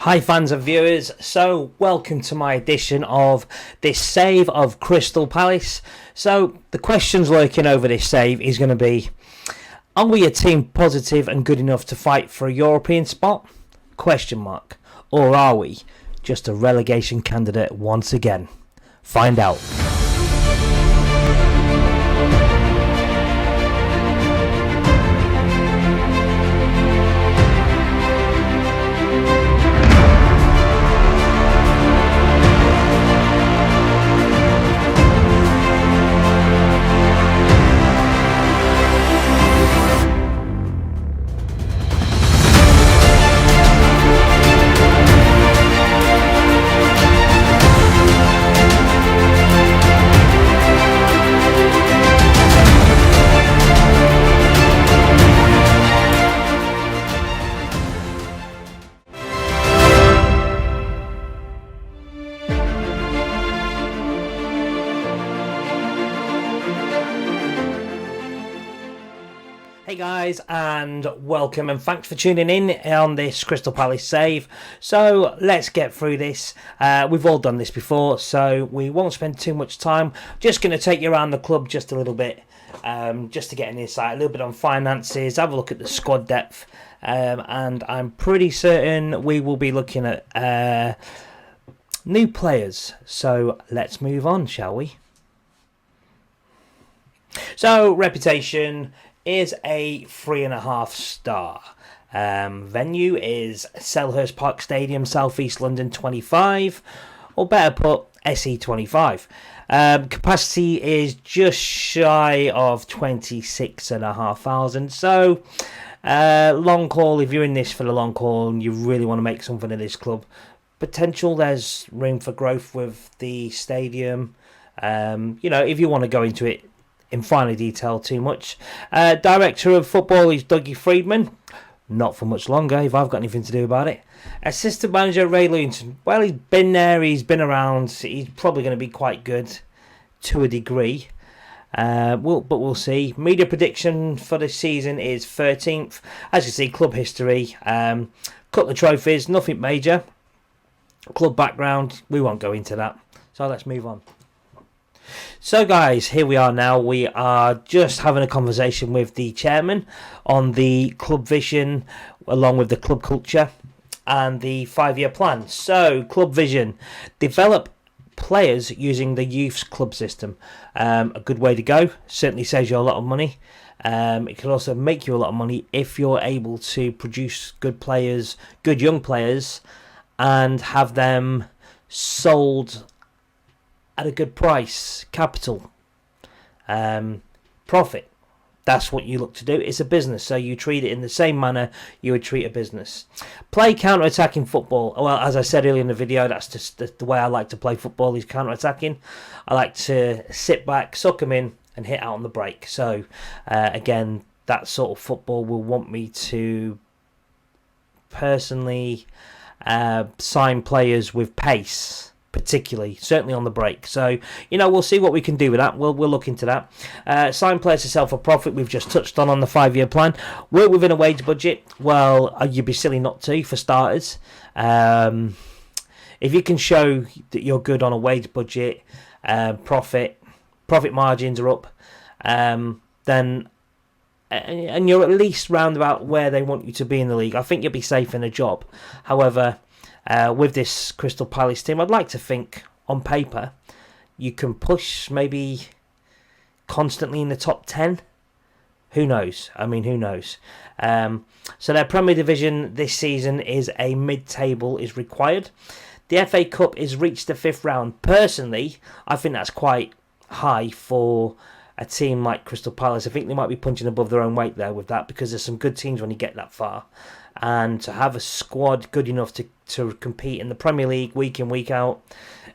Hi fans and viewers, so welcome to my edition of this save of Crystal Palace. So the questions lurking over this save is going to be, are we a team positive and good enough to fight for a European spot? Question mark. Or are we just a relegation candidate once again? Find out. Hey guys, and welcome and thanks for tuning in on this Crystal Palace save. So let's get through this. We've all done this before, so we won't spend too much time. Just going to take you around the club just a little bit, just to get an insight, a little bit on finances, have a look at the squad depth, and I'm pretty certain we will be looking at new players. So let's move on, shall we? So reputation is a 3.5 star. Venue is Selhurst Park Stadium, South East London 25, or better put, SE25. Capacity is just shy of 26,500. So long haul, if you're in this for the long haul and you really want to make something of this club, potential, there's room for growth with the stadium. If you want to go into it in finer detail too much. Director of football is Dougie Freedman. Not for much longer, if I've got anything to do about it. Assistant manager Ray Lewington. Well, he's been there, he's been around. He's probably going to be quite good to a degree. But we'll see. Media prediction for this season is 13th. As you see, club history. Couple of trophies, nothing major. Club background, we won't go into that. So let's move on. So guys, here we are now. We are just having a conversation with the chairman on the club vision along with the club culture and the 5-year plan. So club vision, develop players using the youth's club system. A good way to go. Certainly saves you a lot of money. It can also make you a lot of money if you're able to produce good players, good young players, and have them sold at a good price, capital, profit. That's what you look to do. It's a business, so you treat it in the same manner you would treat a business. Play counter-attacking football. Well, as I said earlier in the video, that's just the way I like to play football, is counter-attacking. I like to sit back, suck them in, and hit out on the break. So, again, that sort of football will want me to personally sign players with pace, particularly, certainly on the break. So, we'll see what we can do with that. We'll look into that. Sign players to sell for profit, we've just touched on the 5-year plan. Work within a wage budget. Well, you'd be silly not to, for starters. If you can show that you're good on a wage budget, profit margins are up, then and you're at least round about where they want you to be in the league, I think you'll be safe in a job. However, with this Crystal Palace team, I'd like to think, on paper, you can push maybe constantly in the top 10. Who knows? Who knows? So their Premier Division this season is a mid-table is required. The FA Cup is reached the 5th round. Personally, I think that's quite high for a team like Crystal Palace. I think they might be punching above their own weight there with that, because there's some good teams when you get that far. And to have a squad good enough to compete in the Premier League week in, week out,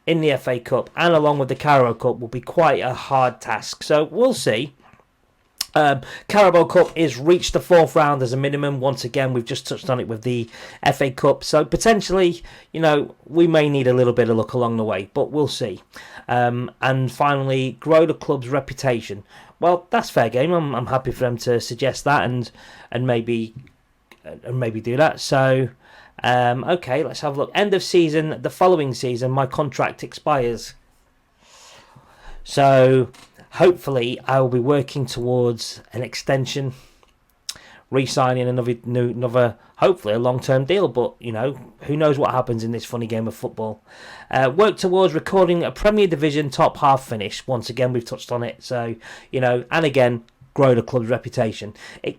in the FA Cup, and along with the Carabao Cup, will be quite a hard task. So we'll see. Carabao Cup is reached the 4th round as a minimum. Once again, we've just touched on it with the FA Cup. So potentially, we may need a little bit of luck along the way, but we'll see. And finally, grow the club's reputation. Well, that's fair game. I'm happy for them to suggest that and maybe do that. So Okay, let's have a look. End of season, the following season, my contract expires. So hopefully I will be working towards an extension, re-signing another hopefully a long-term deal, but who knows what happens in this funny game of football. Work towards recording a Premier Division top half finish. Once again, we've touched on it. So and again, grow the club's reputation. It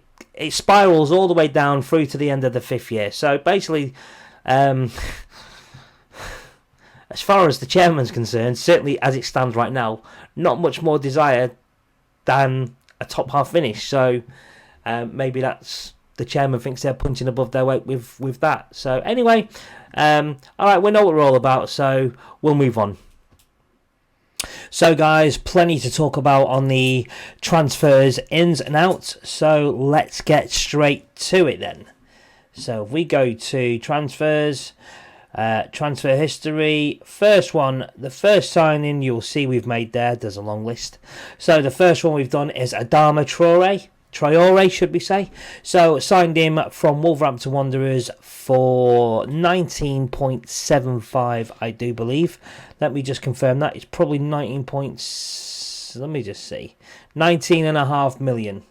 spirals all the way down through to the end of the 5th year. So basically, as far as the chairman's concerned, certainly as it stands right now, not much more desire than a top half finish. So maybe that's the chairman thinks they're punching above their weight with that. So anyway, all right, we know what we're all about, so we'll move on. So guys, plenty to talk about on the transfers ins and outs, so let's get straight to it then. So if we go to transfers, transfer history, first one, the first signing you'll see we've made there's a long list. So the first one we've done is Adama Traore, should we say. So signed him from Wolverhampton Wanderers for 19.75, I do believe. Let me just confirm that. It's probably 19.5 million.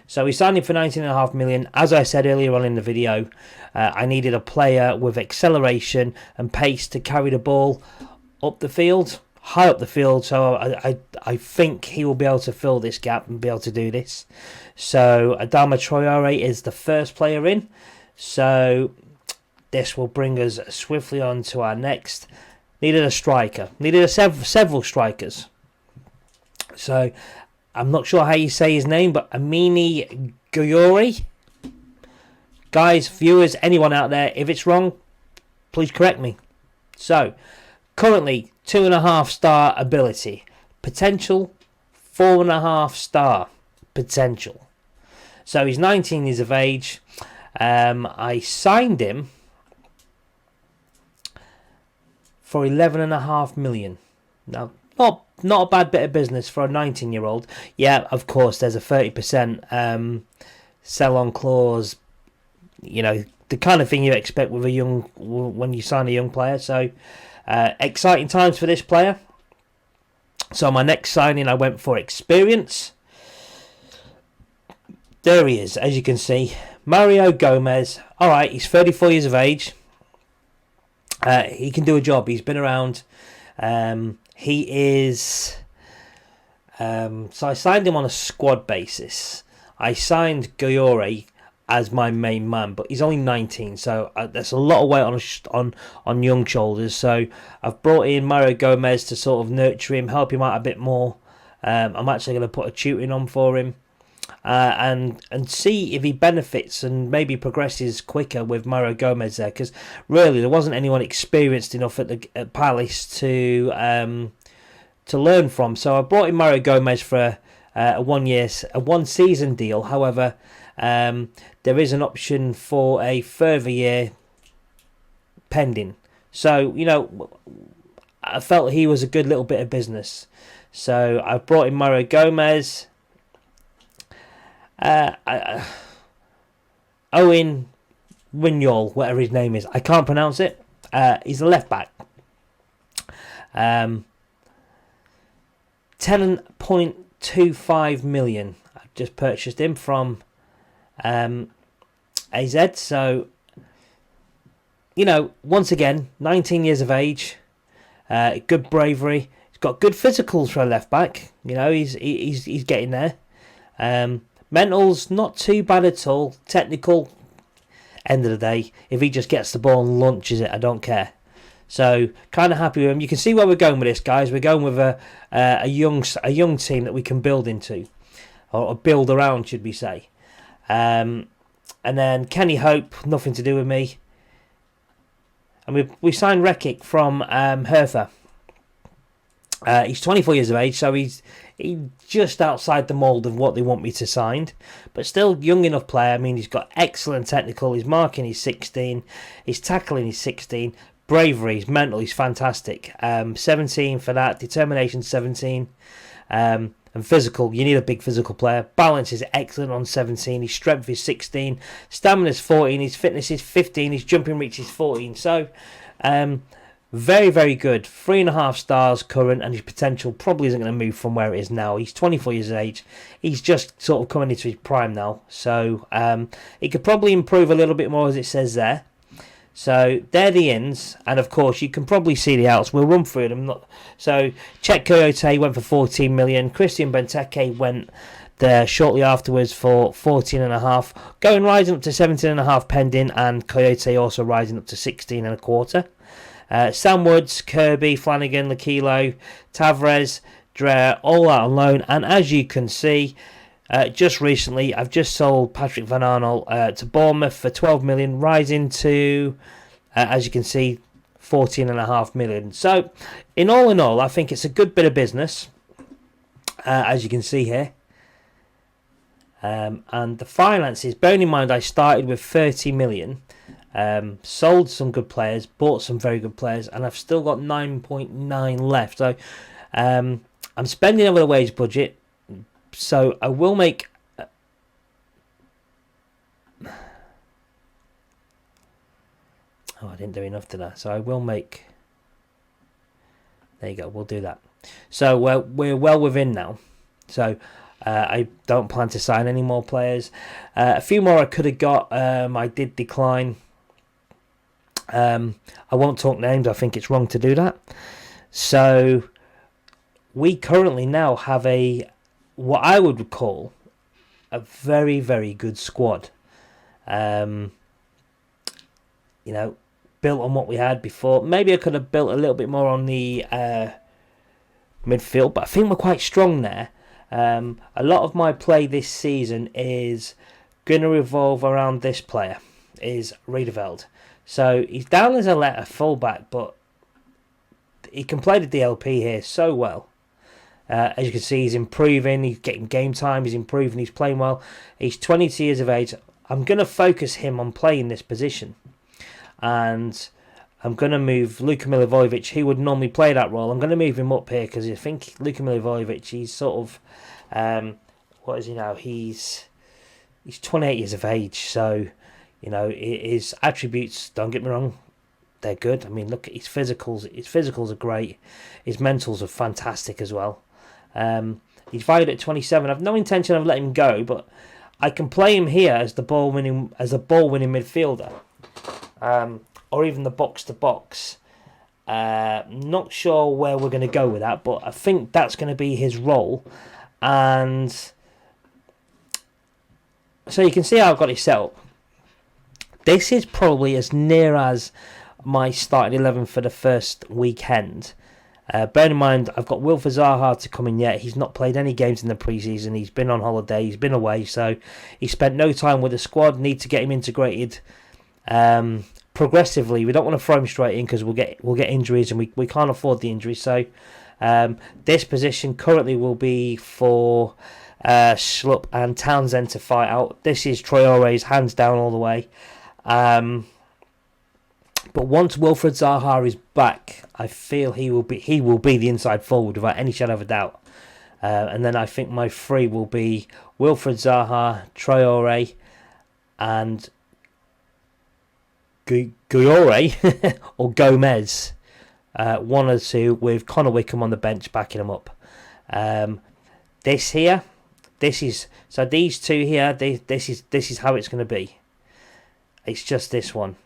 So we signed him for 19.5 million. As I said earlier on in the video, I needed a player with acceleration and pace to carry the ball up the field, high up the field. So I think he will be able to fill this gap and be able to do this. So Adama Traore is the first player in. So this will bring us swiftly on to our next. Needed a striker. Needed several strikers. So I'm not sure how you say his name, but Amini Guyori. Guys, viewers, anyone out there, if it's wrong, please correct me. So currently 2.5 star ability. Potential 4.5 star potential. So he's 19 years of age. I signed him for 11.5 million. Now, not a bad bit of business for a 19-year-old. Yeah, of course, there's a 30% sell-on clause. The kind of thing you expect with when you sign a young player. So, exciting times for this player. So my next signing, I went for experience. There he is, as you can see, Mario Gomez. All right, he's 34 years of age. He can do a job. He's been around. He is. So I signed him on a squad basis. I signed Guyori as my main man, but he's only 19, so there's a lot of weight on young shoulders. So I've brought in Mario Gomez to sort of nurture him, help him out a bit more. I'm actually going to put a tutoring on for him. And see if he benefits and maybe progresses quicker with Mario Gomez there, because really there wasn't anyone experienced enough at Palace to learn from. So I brought in Mario Gomez for a 1 season deal. However, there is an option for a further year pending. So I felt he was a good little bit of business. So I brought in Mario Gomez. Owen Winyol, whatever his name is, I can't pronounce it. He's a left back. 10.25 million. I've just purchased him from AZ. So once again, 19 years of age, good bravery. He's got good physicals for a left back. He's getting there. Mental's not too bad at all. Technical, end of the day, if he just gets the ball and launches it, I don't care. So kind of happy with him. You can see where we're going with this, guys. We're going with a young team that we can build into, or build around, should we say? And then Kenny Hope, nothing to do with me. And we signed Rekic from Hertha. He's 24 years of age, so he's just outside the mould of what they want me to sign, but still young enough player. I mean, he's got excellent technical, his marking is 16, his tackling is 16, bravery, his mental, he's fantastic. 17 for that, determination 17. and physical. You need a big physical player. Balance is excellent on 17. His strength is 16. Stamina is 14. His fitness is 15. His jumping reach is 14. So, very, very good. 3.5 stars current, and his potential probably isn't going to move from where it is now. He's 24 years of age. He's just sort of coming into his prime now. So, he could probably improve a little bit more, as it says there. So they're the ins, and of course you can probably see the outs. We'll run through them. So Czech Coyote went for 14 million. Christian Benteke went there shortly afterwards for 14.5. Going rising up to 17.5 pending, and Coyote also rising up to 16.25. Sam Woods, Kirby, Flanagan, Lakilo, Tavares, Dreher, all out on loan, and as you can see. Just recently, I've just sold Patrick Van Arnold to Bournemouth for 12 million, rising to, as you can see, 14.5 million. So, in all, I think it's a good bit of business, as you can see here. And the finances, bearing in mind I started with 30 million, sold some good players, bought some very good players, and I've still got 9.9 left. So, I'm spending over the wage budget. So I will make. Oh, I didn't do enough to that. So I will make. There you go. We'll do that. So we're well within now. So I don't plan to sign any more players. A few more I could have got. I did decline. I won't talk names. I think it's wrong to do that. So we currently now have what I would call a very, very good squad. You know, built on what we had before. Maybe I could have built a little bit more on the midfield, but I think we're quite strong there. A lot of my play this season is going to revolve around this player, is Riedeveld. So he's down as a fullback, but he can play the DLP here so well. As you can see, he's improving, he's getting game time, he's improving, he's playing well. He's 22 years of age. I'm going to focus him on playing this position. And I'm going to move Luka Milivojevic, who would normally play that role. I'm going to move him up here because I think Luka Milivojevic, he's sort of, what is he now? He's 28 years of age. So, you know, his attributes, don't get me wrong, they're good. I mean, look at his physicals. His physicals are great. His mentals are fantastic as well. He's valued at 27. I've no intention of letting him go, but I can play him here as a ball winning midfielder, or even the box to box. Not sure where we're going to go with that, but I think that's going to be his role. And so you can see how I've got it set up. This is probably as near as my starting 11 for the first weekend. Bear in mind, I've got Wilfried Zaha to come in yet. He's not played any games in the pre-season. He's been on holiday. He's been away, so he spent no time with the squad. Need to get him integrated progressively. We don't want to throw him straight in because we'll get injuries, and we can't afford the injuries. So this position currently will be for Schlupp and Townsend to fight out. This is Traore's hands down all the way. But once Wilfried Zaha is back, I feel he will be the inside forward without any shadow of a doubt. And then I think my three will be Wilfried Zaha, Traore, and Guillore or Gomez. One or two with Connor Wickham on the bench backing him up. These two here. This is how it's going to be. It's just this one.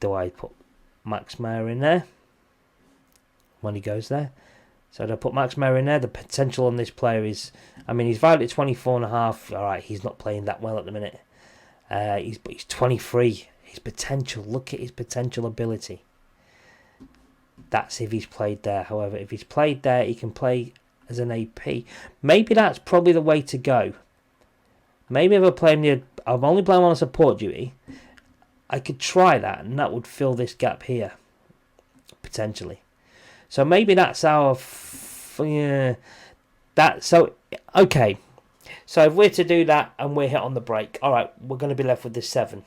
Do I put Max Meyer in there when he goes there? So do I put Max Meyer in there? The potential on this player is, I mean, he's valued at 24.5. All right, he's not playing that well at the minute. He's 23. His potential. Look at his potential ability. That's if he's played there. However, if he's played there, he can play as an AP. Maybe that's probably the way to go. Maybe if I play him I'm only playing on a support duty. I could try that, and that would fill this gap here, potentially. So maybe that's our... okay. So if we're to do that and we're hit on the break, all right, we're going to be left with this 7.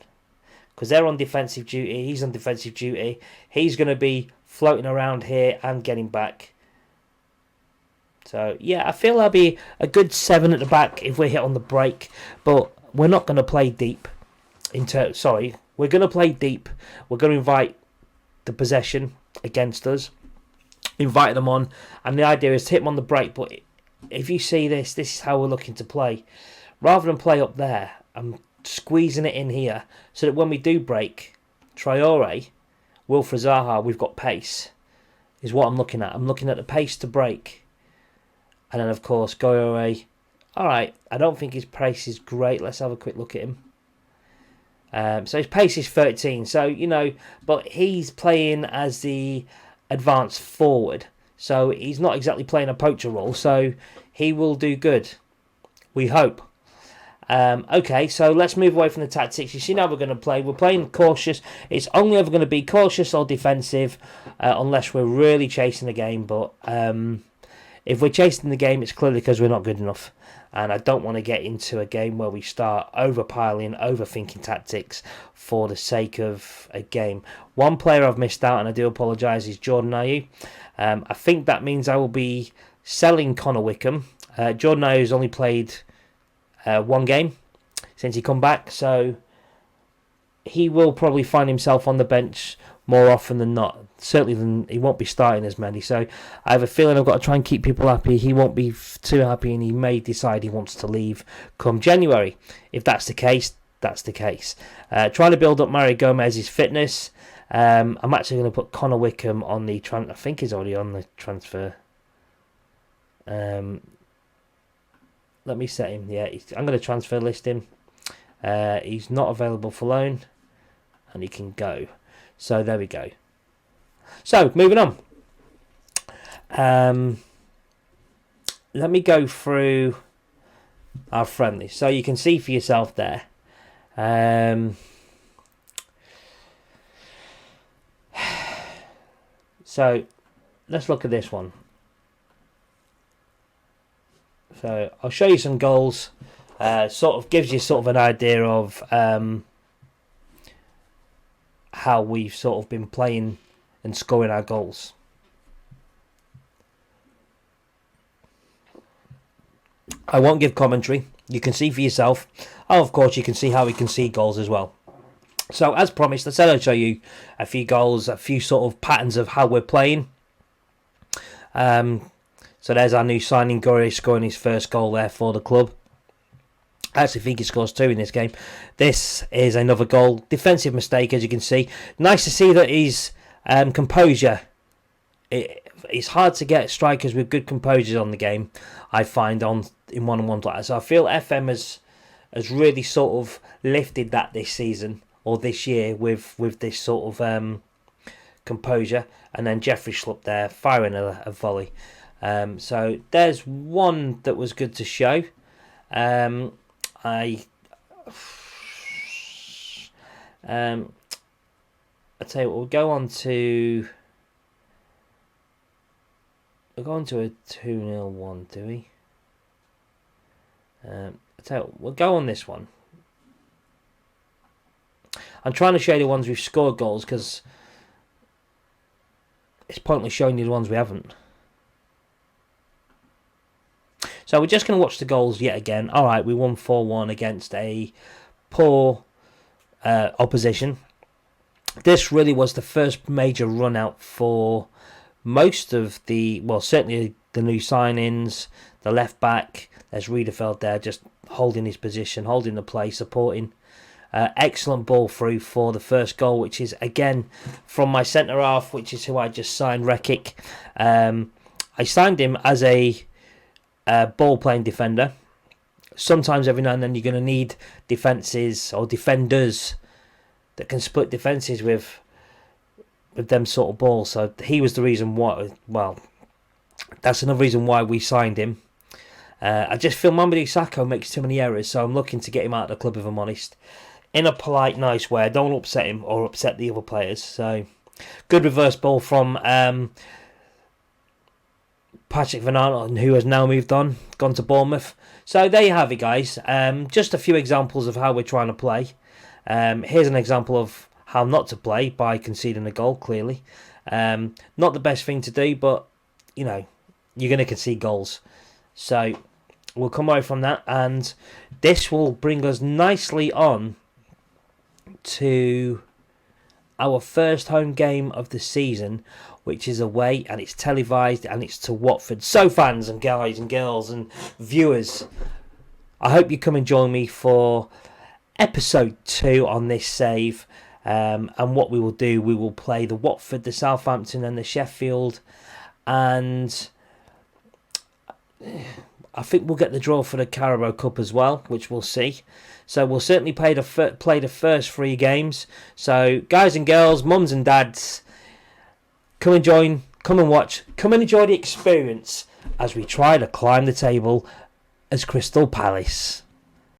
Because they're on defensive duty, he's on defensive duty. He's going to be floating around here and getting back. So, yeah, I feel that'll be a good 7 at the back if we hit on the break. But we're not going to play deep. We're going to play deep. We're going to invite the possession against us. Invite them on. And the idea is to hit them on the break. But if you see this is how we're looking to play. Rather than play up there, I'm squeezing it in here. So that when we do break, Traore, Wilfried Zaha, we've got pace. Is what I'm looking at. I'm looking at the pace to break. And then, of course, Traore. Alright, I don't think his pace is great. Let's have a quick look at him. So his pace is 13. So, but he's playing as the advanced forward. So he's not exactly playing a poacher role. So he will do good. We hope. Okay, so let's move away from the tactics. You see now we're going to play. We're playing cautious. It's only ever going to be cautious or defensive unless we're really chasing the game. But if we're chasing the game, it's clearly because we're not good enough. And I don't want to get into a game where we start overpiling, overthinking tactics for the sake of a game. One player I've missed out, and I do apologise, is Jordan Ayew. I think that means I will be selling Connor Wickham. Jordan Ayew's only played one game since he come back, so he will probably find himself on the bench more often than not. Certainly he won't be starting as many, so I have a feeling I've got to try and keep people happy. He won't be too happy, and he may decide he wants to leave come January. If that's the case, that's the case. Trying to build up Mario Gomez's fitness. I'm actually going to put Connor Wickham on the I think he's already on the transfer. Let me set him. Yeah, I'm going to transfer list him. He's not available for loan, and he can go. So there we go. So moving on. Let me go through our friendlies, so you can see for yourself there. So let's look at this one. So I'll show you some goals. Sort of gives you sort of an idea of how we've sort of been playing and scoring our goals. I won't give commentary. You can see for yourself. Oh, of course, you can see how we can see goals as well. So, as promised, I said I'd show you a few goals, a few sort of patterns of how we're playing. So there's our new signing, Gore, scoring his first goal there for the club. I actually think he scores 2 in this game. This is another goal. Defensive mistake, as you can see. Nice to see that his composure. It's hard to get strikers with good composure on the game, I find, in one-on-ones like that. So I feel FM has really sort of lifted that this season, or this year, with this sort of composure. And then Jeffrey Schlupp there, firing a volley. So there's one that was good to show. I tell you what, we'll go on to a 2-0 one, do we? I tell you what, we'll go on this one. I'm trying to show you the ones we've scored goals, because it's pointless showing you the ones we haven't. So we're just going to watch the goals yet again. Alright, we won 4-1 against a poor opposition. This really was the first major run out for most of the, well, certainly the new signings, the left back. There's Riederfeld there, just holding his position, holding the play, supporting. Excellent ball through for the first goal, which is again from my centre half, which is who I just signed, Rekic. I signed him as a ball playing defender. Sometimes every now and then you're going to need defences or defenders that can split defences with them sort of balls. So he was the reason why. Well, that's another reason why we signed him. I just feel Mamadou Sakho makes too many errors, so I'm looking to get him out of the club, if I'm honest, in a polite, nice way. I don't upset him or upset the other players. So good reverse ball from Patrick Van Aanholt, who has now moved on, gone to Bournemouth. So there you have it, guys. Just a few examples of how we're trying to play. Here's an example of how not to play by conceding a goal, clearly. Not the best thing to do, but, you're going to concede goals. So we'll come away from that, and this will bring us nicely on to our first home game of the season, which is away, and it's televised, and it's to Watford. So fans and guys and girls and viewers, I hope you come and join me for episode 2 on this save. And what we will do, we will play the Watford, the Southampton and the Sheffield, and I think we'll get the draw for the Carabao Cup as well, which we'll see. So we'll certainly play the first 3 games. So guys and girls, mums and dads, come and join, come and watch, come and enjoy the experience as we try to climb the table as Crystal Palace.